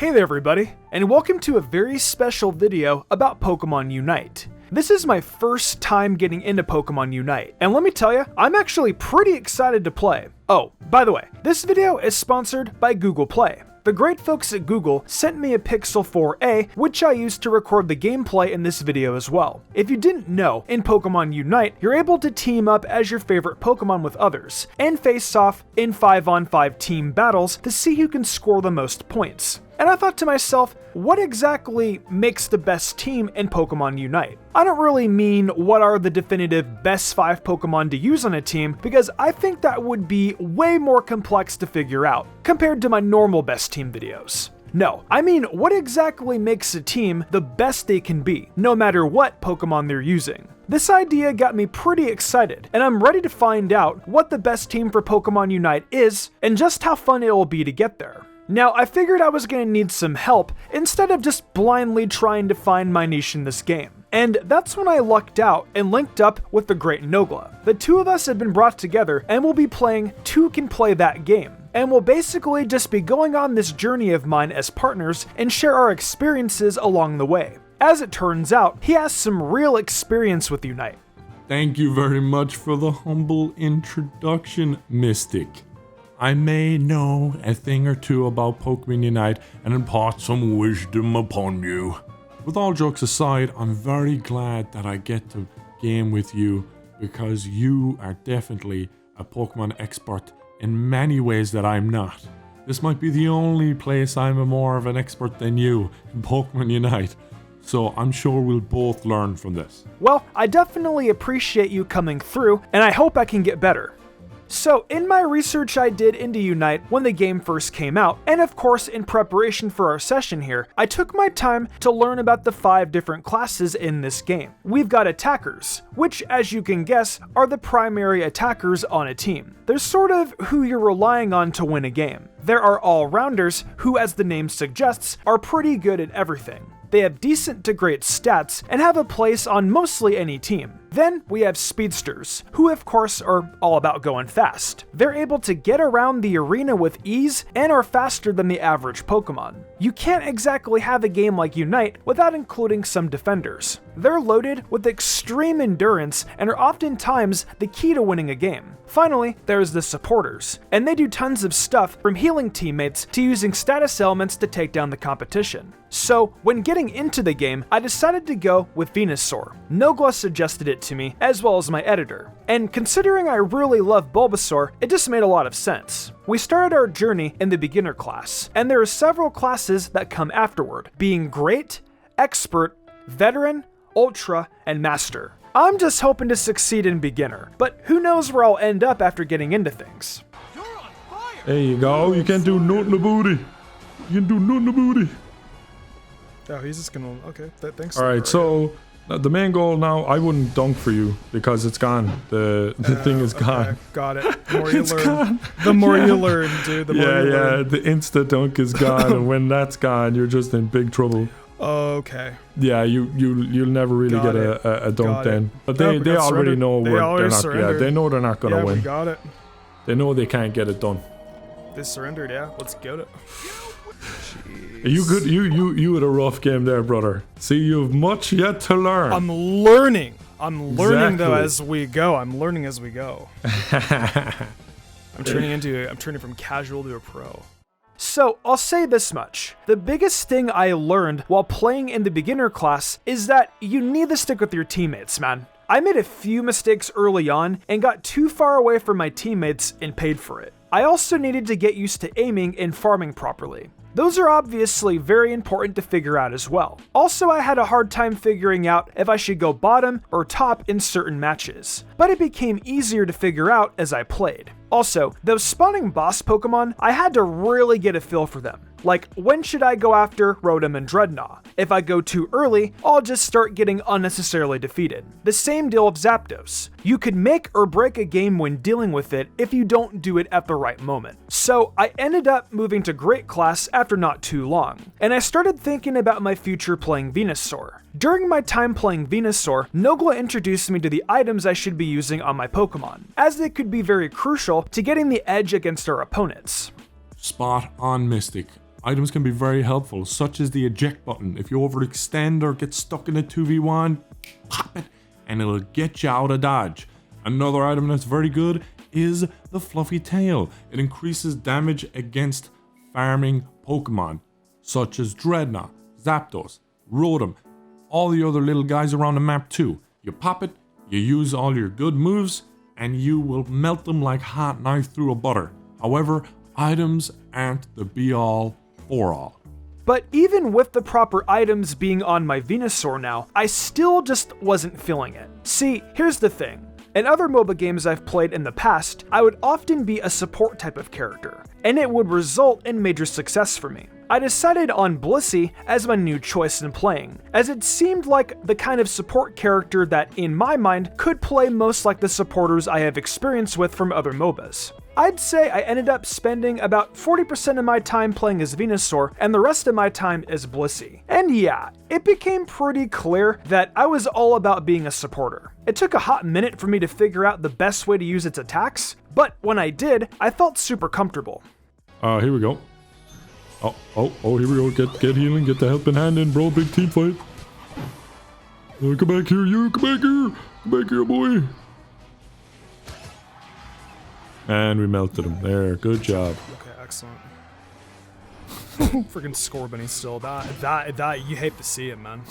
Hey there everybody, and welcome to a very special video about Pokemon Unite. This is my first time getting into Pokemon Unite, and let me tell you, I'm actually pretty excited to play. Oh, by the way, this video is sponsored by Google Play. The great folks at Google sent me a Pixel 4a, which I used to record the gameplay in this video as well. If you didn't know, in Pokemon Unite, you're able to team up as your favorite Pokemon with others, and face off in 5-on-5 team battles to see who can score the most points. And I thought to myself, what exactly makes the best team in Pokemon Unite? I don't really mean what are the definitive best 5 Pokemon to use on a team, because I think that would be way more complex to figure out, compared to my normal best team videos. No, I mean what exactly makes a team the best they can be, no matter what Pokemon they're using. This idea got me pretty excited, and I'm ready to find out what the best team for Pokemon Unite is, and just how fun it will be to get there. Now, I figured I was going to need some help instead of just blindly trying to find my niche in this game. And that's when I lucked out and linked up with the great Nogla. The two of us have been brought together and we'll be playing Two Can Play That Game. And we'll basically just be going on this journey of mine as partners and share our experiences along the way. As it turns out, he has some real experience with Unite. Thank you very much for the humble introduction, Mystic. I may know a thing or two about Pokemon Unite and impart some wisdom upon you. With all jokes aside, I'm very glad that I get to game with you because you are definitely a Pokemon expert in many ways that I'm not. This might be the only place I'm more of an expert than you in Pokemon Unite, so I'm sure we'll both learn from this. Well, I definitely appreciate you coming through, and I hope I can get better. So, in my research I did into Unite when the game first came out, and of course in preparation for our session here, I took my time to learn about the 5 different classes in this game. We've got attackers, which as you can guess, are the primary attackers on a team. They're sort of who you're relying on to win a game. There are all-rounders, who as the name suggests, are pretty good at everything. They have decent to great stats and have a place on mostly any team. Then we have speedsters, who of course are all about going fast. They're able to get around the arena with ease and are faster than the average Pokemon. You can't exactly have a game like Unite without including some defenders. They're loaded with extreme endurance and are oftentimes the key to winning a game. Finally, there's the supporters, and they do tons of stuff from healing teammates to using status elements to take down the competition. So, when getting into the game, I decided to go with Venusaur. Nogla suggested it to me, as well as my editor. And considering I really love Bulbasaur, it just made a lot of sense. We started our journey in the beginner class, and there are several classes that come afterward, being Great, Expert, Veteran, Ultra, and Master. I'm just hoping to succeed in beginner, but who knows where I'll end up after getting into things. There you go, you can't do nothing about it. You can do nothing about it. Oh, he's just gonna, okay, thanks. Alright, so the main goal now, I wouldn't dunk for you because it's gone. The thing is gone. Okay, got it. The more you learn, the more you learn, dude. The more you learn. The insta dunk is gone, and when that's gone, you're just in big trouble. Okay. Yeah, you'll never really get a dunk then. But they already know they're not. Yeah, they know they're not gonna win. We got it. They know they can't get it done. They surrendered. Yeah, let's get it. You good? You had a rough game there, brother. See, you have much yet to learn. I'm learning. Though as we go. I'm learning as we go. I'm turning from casual to a pro. So, I'll say this much. The biggest thing I learned while playing in the beginner class is that you need to stick with your teammates, man. I made a few mistakes early on and got too far away from my teammates and paid for it. I also needed to get used to aiming and farming properly. Those are obviously very important to figure out as well. Also, I had a hard time figuring out if I should go bottom or top in certain matches, but it became easier to figure out as I played. Also, those spawning boss Pokemon, I had to really get a feel for them. Like, when should I go after Rotom and Dreadnought? If I go too early, I'll just start getting unnecessarily defeated. The same deal with Zapdos. You could make or break a game when dealing with it if you don't do it at the right moment. So I ended up moving to Great Class after not too long, and I started thinking about my future playing Venusaur. During my time playing Venusaur, Nogla introduced me to the items I should be using on my Pokemon, as they could be very crucial to getting the edge against our opponents. Spot on, Mystic. Items can be very helpful, such as the eject button. If you overextend or get stuck in a 2v1, pop it and it'll get you out of dodge. Another item that's very good is the fluffy tail. It increases damage against farming Pokemon, such as Dreadnought, Zapdos, Rotom, all the other little guys around the map too. You pop it, you use all your good moves, and you will melt them like hot knife through a butter. However, items aren't the be-all for all. But even with the proper items being on my Venusaur now, I still just wasn't feeling it. See, here's the thing. In other MOBA games I've played in the past, I would often be a support type of character, and it would result in major success for me. I decided on Blissey as my new choice in playing, as it seemed like the kind of support character that, in my mind, could play most like the supporters I have experience with from other MOBAs. I'd say I ended up spending about 40% of my time playing as Venusaur and the rest of my time as Blissey. And yeah, it became pretty clear that I was all about being a supporter. It took a hot minute for me to figure out the best way to use its attacks, but when I did, I felt super comfortable. Here we go. Oh, here we go. Get healing, get the helping hand in, bro. Big team fight. Come back here, you. Come back here. Come back here, boy. And we melted him. There, good job. Okay, excellent. Freaking Scorbunny still. That you hate to see it, man.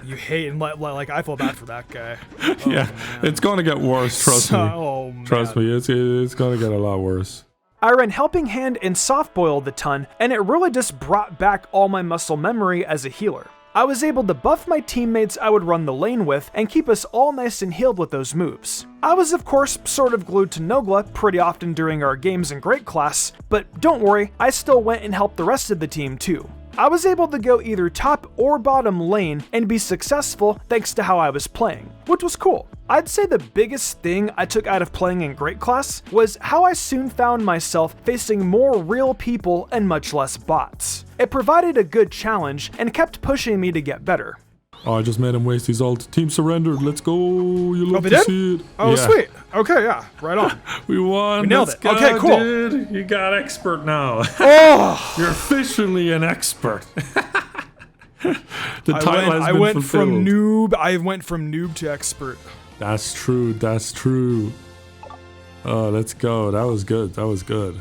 You hate, and like I feel bad for that guy. Oh, yeah, man. it's gonna get worse. Trust me. Oh, man. Trust me, it's gonna get a lot worse. I ran Helping Hand and Soft Boiled a ton, and it really just brought back all my muscle memory as a healer. I was able to buff my teammates I would run the lane with and keep us all nice and healed with those moves. I was of course sort of glued to Nogla pretty often during our games in Great Class, but don't worry, I still went and helped the rest of the team too. I was able to go either top or bottom lane and be successful thanks to how I was playing, which was cool. I'd say the biggest thing I took out of playing in Great Class was how I soon found myself facing more real people and much less bots. It provided a good challenge and kept pushing me to get better. Oh, I just made him waste his ult. Team surrendered. Let's go. You love to see it. Oh, yeah. Sweet. Okay, yeah, right on. We won. We nailed Let's it. go, Okay, cool. Dude. You got expert now. Oh, You're officially an expert. The title has I been went fulfilled. from noob to expert. That's true. That's true. Oh, let's go. That was good. That was good.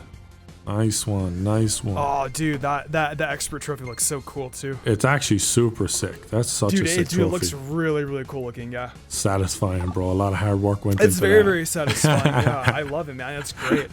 Nice one. Nice one. Oh, dude, that expert trophy looks so cool too. It's actually super sick. That's such a sick trophy. It looks really, really cool looking. Yeah. Satisfying, bro. A lot of hard work went It's into very, that. very satisfying. Yeah, I love it, man. That's great.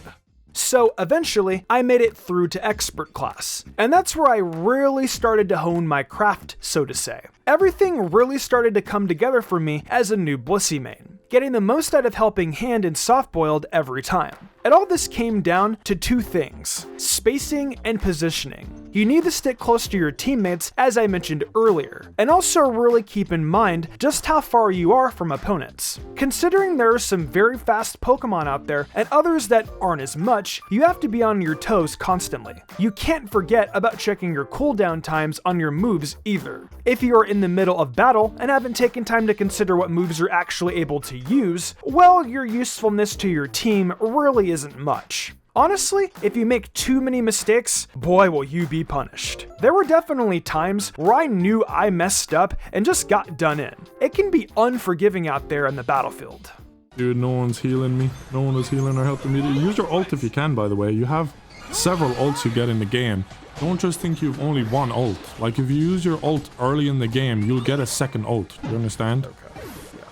So eventually, I made it through to expert class, and that's where I really started to hone my craft, so to say. Everything really started to come together for me as a new Blissey main, getting the most out of Helping Hand and Soft Boiled every time. And all this came down to two things: spacing and positioning. You need to stick close to your teammates, as I mentioned earlier, and also really keep in mind just how far you are from opponents. Considering there are some very fast Pokemon out there and others that aren't as much, you have to be on your toes constantly. You can't forget about checking your cooldown times on your moves either. If you are in the middle of battle and haven't taken time to consider what moves you're actually able to use, well, your usefulness to your team really isn't much. Honestly, if you make too many mistakes, boy will you be punished. There were definitely times where I knew I messed up and just got done in. It can be unforgiving out there in the battlefield. Dude, no one's healing me. No one is healing or helping me. Use your ult if you can, by the way. You have several ults you get in the game. Don't just think you've only one ult. Like, if you use your ult early in the game, you'll get a second ult. Do you understand? Okay, yeah.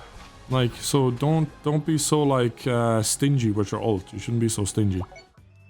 Like, so don't be so, like, stingy with your ult. You shouldn't be so stingy.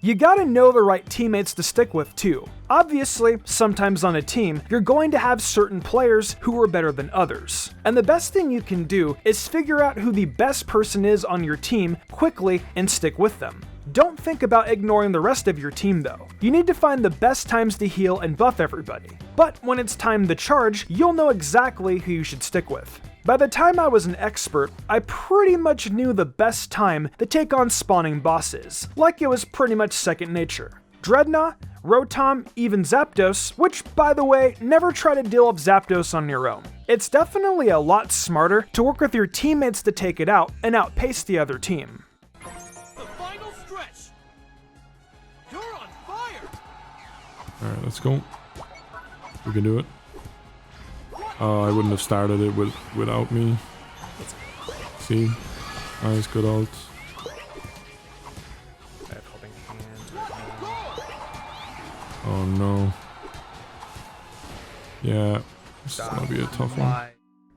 You gotta know the right teammates to stick with too. Obviously, sometimes on a team, you're going to have certain players who are better than others. And the best thing you can do is figure out who the best person is on your team quickly and stick with them. Don't think about ignoring the rest of your team though. You need to find the best times to heal and buff everybody. But when it's time to charge, you'll know exactly who you should stick with. By the time I was an expert, I pretty much knew the best time to take on spawning bosses, like it was pretty much second nature. Dreadnought, Rotom, even Zapdos, which, by the way, never try to deal with Zapdos on your own. It's definitely a lot smarter to work with your teammates to take it out and outpace the other team. The final stretch. You're on fire. Alright, let's go. We can do it. Oh, I wouldn't have started it without me. See? Nice, good ult. Oh no. Yeah, this is gonna be a tough one.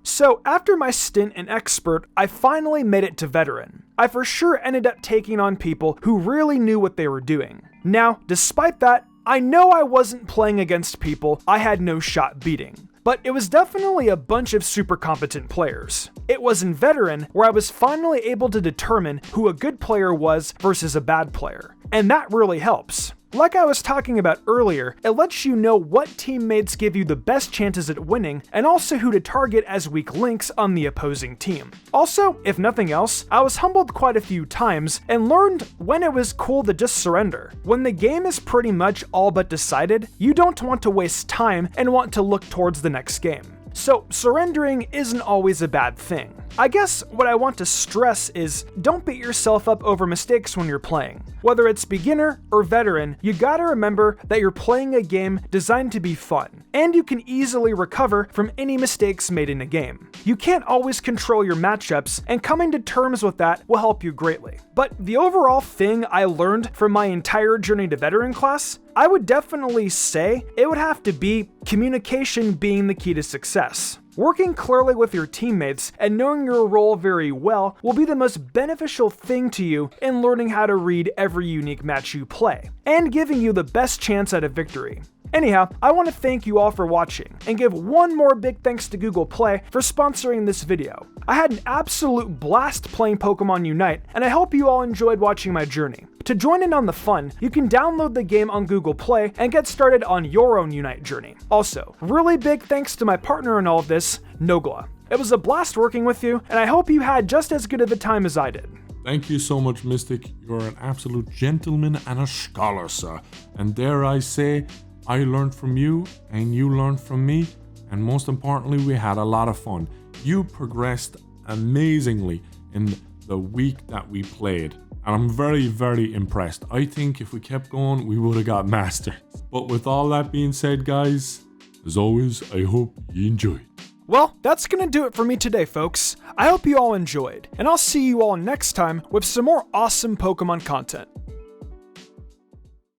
So after my stint in Expert, I finally made it to Veteran. I for sure ended up taking on people who really knew what they were doing. Now, despite that, I know I wasn't playing against people I had no shot beating. But it was definitely a bunch of super competent players. It was in Veteran where I was finally able to determine who a good player was versus a bad player. And that really helps. Like I was talking about earlier, it lets you know what teammates give you the best chances at winning, and also who to target as weak links on the opposing team. Also, if nothing else, I was humbled quite a few times and learned when it was cool to just surrender. When the game is pretty much all but decided, you don't want to waste time and want to look towards the next game. So surrendering isn't always a bad thing. I guess what I want to stress is don't beat yourself up over mistakes when you're playing. Whether it's beginner or veteran, you gotta remember that you're playing a game designed to be fun, and you can easily recover from any mistakes made in a game. You can't always control your matchups, and coming to terms with that will help you greatly. But the overall thing I learned from my entire journey to veteran class, I would definitely say it would have to be communication being the key to success. Working clearly with your teammates and knowing your role very well will be the most beneficial thing to you in learning how to read every unique match you play, and giving you the best chance at a victory. Anyhow, I want to thank you all for watching, and give one more big thanks to Google Play for sponsoring this video. I had an absolute blast playing Pokémon Unite, and I hope you all enjoyed watching my journey. To join in on the fun, you can download the game on Google Play and get started on your own Unite journey. Also, really big thanks to my partner in all of this, Nogla. It was a blast working with you, and I hope you had just as good of a time as I did. Thank you so much, Mystic. You're an absolute gentleman and a scholar, sir. And dare I say, I learned from you, and you learned from me, and most importantly, we had a lot of fun. You progressed amazingly in the week that we played, and I'm very, very impressed. I think if we kept going, we would have got masters. But with all that being said, guys, as always, I hope you enjoyed. Well, that's gonna do it for me today, folks. I hope you all enjoyed, and I'll see you all next time with some more awesome Pokemon content.